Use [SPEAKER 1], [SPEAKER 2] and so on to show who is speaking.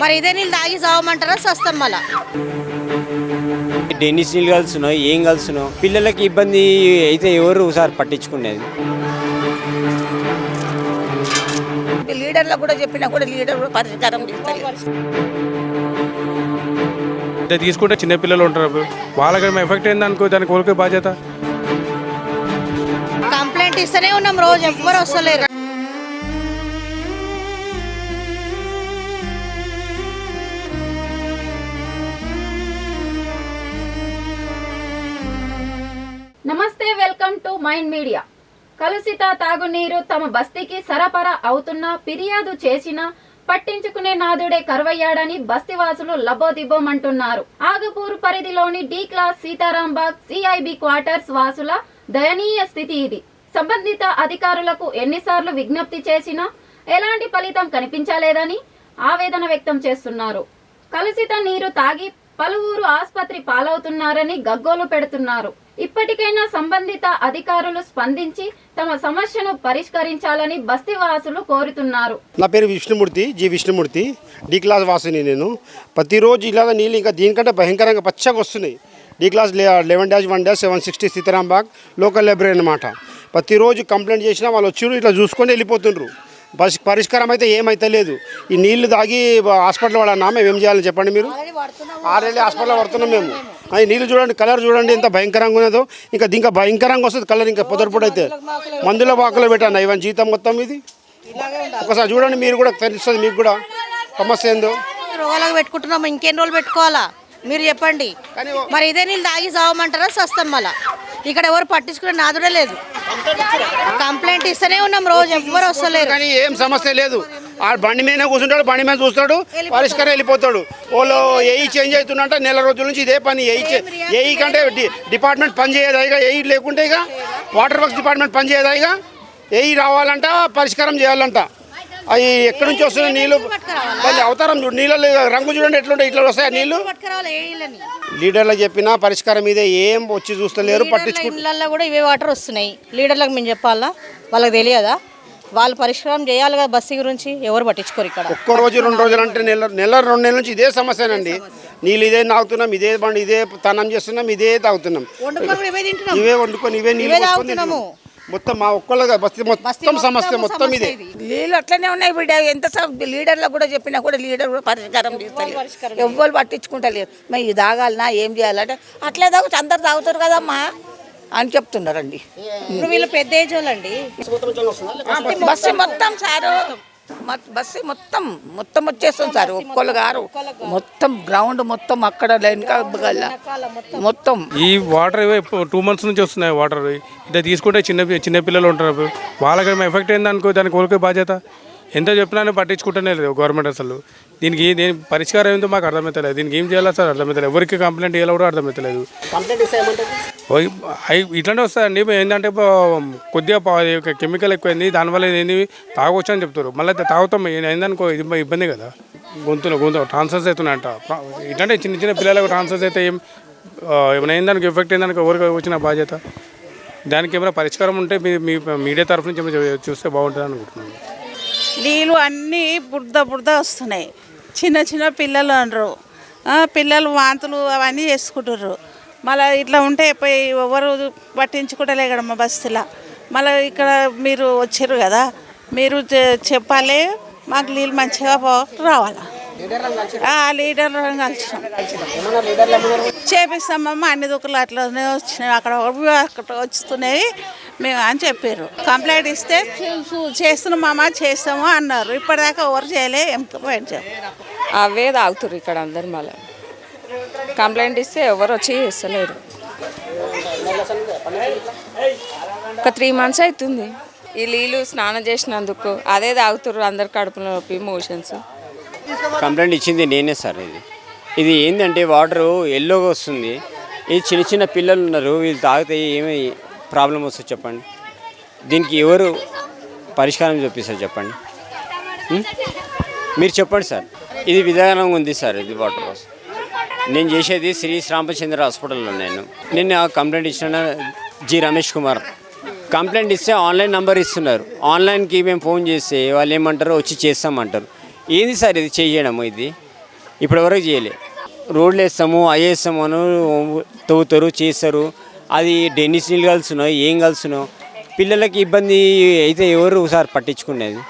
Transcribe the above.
[SPEAKER 1] మరి ఇదే నీళ్ళు తాగి సావమంటారా సస్తం మళ్ళా
[SPEAKER 2] డెన్నిస్ నీళ్ళు కలుస్తున్నావు ఏం కలుస్తున్నావు పిల్లలకి ఇబ్బంది అయితే ఎవరు సార్ పట్టించుకునేది.
[SPEAKER 1] లీడర్లకు కూడా చెప్పినా కూడా లీడర్ పరిష్కారం
[SPEAKER 3] తీసుకుంటే చిన్నపిల్లలు ఉంటారు, వాళ్ళకి ఎఫెక్ట్ అయింది అనుకో, దానికి కోరికే బాధ్యత.
[SPEAKER 1] కంప్లైంట్ ఇస్తూనే ఉన్నాం, రోజు ఎవ్వరు వస్తలేరు.
[SPEAKER 4] నమస్తే, వెల్కమ్ టు మైండ్ మీడియా. కలుషిత తాగునీరు తమ బస్తీకి సరఫరా అవుతున్నా ఫిర్యాదు చేసినా పట్టించుకునే నాదుడే కరువయ్యాడని బస్తీవాసులు లబోదిబోమంటున్నారు. ఆగపూర్ పరిధిలోని D class Sitarambagh CIB quarters వాసుల దయనీయ స్థితి ఇది. సంబంధిత అధికారులకు ఎన్నిసార్లు విజ్ఞప్తి చేసినా ఎలాంటి ఫలితం కనిపించలేదని ఆవేదన వ్యక్తం చేస్తున్నారు. కలుషిత నీరు తాగి పలువురు ఆసుపత్రి పాలవుతున్నారని గగ్గోలు పెడుతున్నారు. ఇప్పటికైనా సంబంధిత అధికారులు స్పందించి తమ సమస్యను పరిష్కరించాలని బస్తీవాసులు కోరుతున్నారు.
[SPEAKER 5] నా పేరు Vishnumurthy, G Vishnumurthy, D class వాసిని. నేను ప్రతిరోజు ఇలాగ నీళ్ళు ఇంకా దీనికంటే భయంకరంగా పచ్చగా వస్తున్నాయి. D class 11-1-760 Sitarambagh local library అన్నమాట. ప్రతిరోజు కంప్లైంట్ చేసినా వాళ్ళు వచ్చి ఇట్లా చూసుకొని వెళ్ళిపోతుండ్రు. పరిష్కారం అయితే ఏమైతే లేదు. ఈ నీళ్లు తాగి హాస్పిటల్ వాడన్నా మేము ఏం చేయాలని చెప్పండి. మీరు ఆల్రెడీ హాస్పిటల్లో పడుతున్నాం మేము. ఈ నీళ్ళు చూడండి, కలర్ చూడండి ఎంత భయంకరంగా ఉన్నదో. ఇంకా దీనికి భయంకరంగా వస్తుంది కలర్. ఇంకా పొదరపూట అయితే మందుల బాకలో పెట్టాను ఇవన్నీ జీతం మొత్తం ఇది. ఒకసారి చూడండి, మీరు కూడా తెలుస్తుంది మీకు కూడా సమస్య ఏందో.
[SPEAKER 1] రోగాలకు పెట్టుకుంటున్నాము, ఇంకెన్ని రోజులు పెట్టుకోవాలా మీరు చెప్పండి. మరి ఇదే నీళ్ళు తాగి సావమంటారా సస్తం మళ్ళా ఇక్కడ ఎవరు పట్టించుకునే నాదుడే లేదు. కంప్లైంట్ ఇస్తూనే ఉన్నాం, రోజు ఎవ్వరు వస్తలేరు.
[SPEAKER 5] కానీ ఏం సమస్య లేదు. ఆ బండి మీద కూర్చుంటాడు, బండి మీద చూస్తాడు, పరిష్కారం వెళ్ళిపోతాడు. వాళ్ళు ఏఈ చేంజ్ అవుతున్నట్ట నెల రోజుల నుంచి ఇదే పని. ఏఈ కంటే డిపార్ట్మెంట్ పని చేయదా ఇక. ఏఈ లేకుంటే ఇక వాటర్ వర్క్స్ డిపార్ట్మెంట్ పని చేయదా ఇక. ఏఈ రావాలంట, పరిష్కారం చేయాలంట. అవి ఎక్కడి నుంచి వస్తున్నాయి నీళ్ళు, వాళ్ళు అవతారం చూడు, నీళ్ళ రంగు చూడండి ఎట్లుంటాయి, ఇట్లా వస్తాయి నీళ్ళు. లీడర్లకు చెప్పినా పరిష్కారం మీద ఏం వచ్చి చూస్తలేరు, పట్టించుకుంటున్నారు.
[SPEAKER 1] కూడా ఇవే వాటర్ వస్తున్నాయి. లీడర్లకు మేము చెప్పాలా, వాళ్ళకి తెలియదా? వాళ్ళు పరిష్కారం చేయాలి కదా. బస్సు గురించి ఎవరు పట్టించుకోరు ఇక్కడ.
[SPEAKER 5] ఒక్క రోజు 2 రోజులు అంటే నెల 2 నెలల నుంచి ఇదే సమస్యనండి. నీళ్ళు ఇదే తాగుతున్నాం, ఇదే బండి ఇదే తనం చేస్తున్నాం, ఇదే తాగుతున్నాం, ఇవే వండుకొని ఇవే నీళ్ళు తాగుతున్నాము. మొత్తం మా ఒక్కళ్ళగా మొత్తం సమస్య మొత్తం ఇదే.
[SPEAKER 1] నీళ్ళు అట్లనే ఉన్నాయి బిడ్డ. ఎంత లీడర్లకు కూడా చెప్పినా కూడా లీడర్ కూడా పరిష్కారం చేస్తారు. ఎవ్వరు పట్టించుకుంటలేరు. మరి ఇది తాగాలనా ఏం చేయాలంటే అట్లే తాగుతారు, అందరు తాగుతారు కదమ్మా అని చెప్తున్నారండి. ఇప్పుడు వీళ్ళు పెద్ద ఏజ్ వాళ్ళండి. బస్సు మొత్తం సారు, బస్సు మొత్తం వచ్చేస్తుంది సార్. ఒక్కళ్ళు గారు మొత్తం గ్రౌండ్ మొత్తం అక్కడ మొత్తం
[SPEAKER 3] ఈ వాటర్ 2 months నుంచి వస్తున్నాయి. వాటర్ ఇట్లా తీసుకుంటే చిన్నపిల్లలు ఉంటారు, వాళ్ళకి ఎఫెక్ట్ అయింది అనుకో, దానికి కోరికే బాధ్యత. ఎంత చెప్పినా పట్టించుకుంటూనే లేదు గవర్నమెంట్. అసలు దీనికి పరిష్కారం ఏంటో మాకు అర్థమవుతలేదు. దీనికి ఏం చేయాలో సార్ అర్థమవుతలేదు. ఎవరికి కంప్లైంట్ చేయాలో కూడా అర్థమవుతలేదు. ఇట్లాంటి వస్తాయండి. ఏంటంటే కొద్దిగా కెమికల్ ఎక్కువైంది, దానివల్ల ఏంది తాగొచ్చు అని చెప్తారు. మళ్ళీ తాగుతాం ఏందనుకో, ఇది ఇబ్బంది కదా. గొంతు ట్రాన్స్ఫర్స్ అవుతున్నాయంట. ఇట్లాంటి చిన్న పిల్లలకు ట్రాన్స్ఫర్స్ అయితే ఏమైనా అయిందానికి ఎఫెక్ట్ అయిందానికి ఎవరికి వచ్చిన బాధ్యత. దానికి ఏమైనా పరిష్కారం ఉంటే మీ మీడియా తరఫు నుంచి ఏమైనా చూస్తే బాగుంటుంది అనుకుంటున్నాను.
[SPEAKER 6] నీళ్ళు అన్నీ బురద వస్తున్నాయి. చిన్న పిల్లలు అనరు, పిల్లలు వాంతులు అవన్నీ చేసుకుంటారు. మళ్ళీ ఇట్లా ఉంటే ఎవరు పట్టించుకుంటలే కదా మా బస్తీలో. మళ్ళీ ఇక్కడ మీరు వచ్చారు కదా, మీరు చెప్పాలి మాకు నీళ్ళు మంచిగా రావాలా. లీడర్లను కలిసినాం, చేపిస్తామమ్మా అన్ని దుక్కులు అట్లనే వచ్చినాయి, అక్కడ వస్తున్నాయి మేము అని చెప్పారు. కంప్లైంట్ ఇస్తే చేస్తున్నామమ్మా చేస్తాము అన్నారు. ఇప్పటిదాకా ఎవరు చేయలే.
[SPEAKER 7] అవే తాగుతారు ఇక్కడ అందరు. మళ్ళీ కంప్లైంట్ ఇస్తే ఎవరు వచ్చి చేస్తలేరు. ఒక 3 months అవుతుంది ఈ నీళ్ళు స్నానం చేసినందుకు. అదే తాగుతారు అందరు, కడుపులో నొప్పి, మోషన్స్.
[SPEAKER 2] కంప్లైంట్ ఇచ్చింది నేనే సార్. ఇది ఏంటంటే వాటరు ఎల్లోగా వస్తుంది. ఇది చిన్న పిల్లలు ఉన్నారు, వీళ్ళు తాగితే ఏమి ప్రాబ్లం వస్తుంది చెప్పండి. దీనికి ఎవరు పరిష్కారం చూపిస్తారు చెప్పండి. మీరు చెప్పండి సార్. ఇది విధానంగా ఉంది సార్. ఇది వాటర్ నేను చేసేది శ్రీ రామచంద్ర హాస్పిటల్లో. నేను కంప్లైంట్ ఇచ్చిన జి రమేష్ కుమార్. కంప్లైంట్ ఇస్తే ఆన్లైన్ నెంబర్ ఇస్తున్నారు. ఆన్లైన్కి మేము ఫోన్ చేస్తే వాళ్ళు ఏమంటారు, వచ్చి చేస్తామంటారు. ఏంది సార్ ఇది చేయడము? ఇది ఇప్పటివరకు చేయలే. రోడ్లు వేస్తాము అవి వేస్తాము అని తవ్వుతారు చేస్తారు. అది డెన్నిస్ నీళ్ళు కలుస్తున్నావు ఏం కలుస్తున్నావు పిల్లలకి ఇబ్బంది అయితే ఎవరు సార్ పట్టించుకునేది?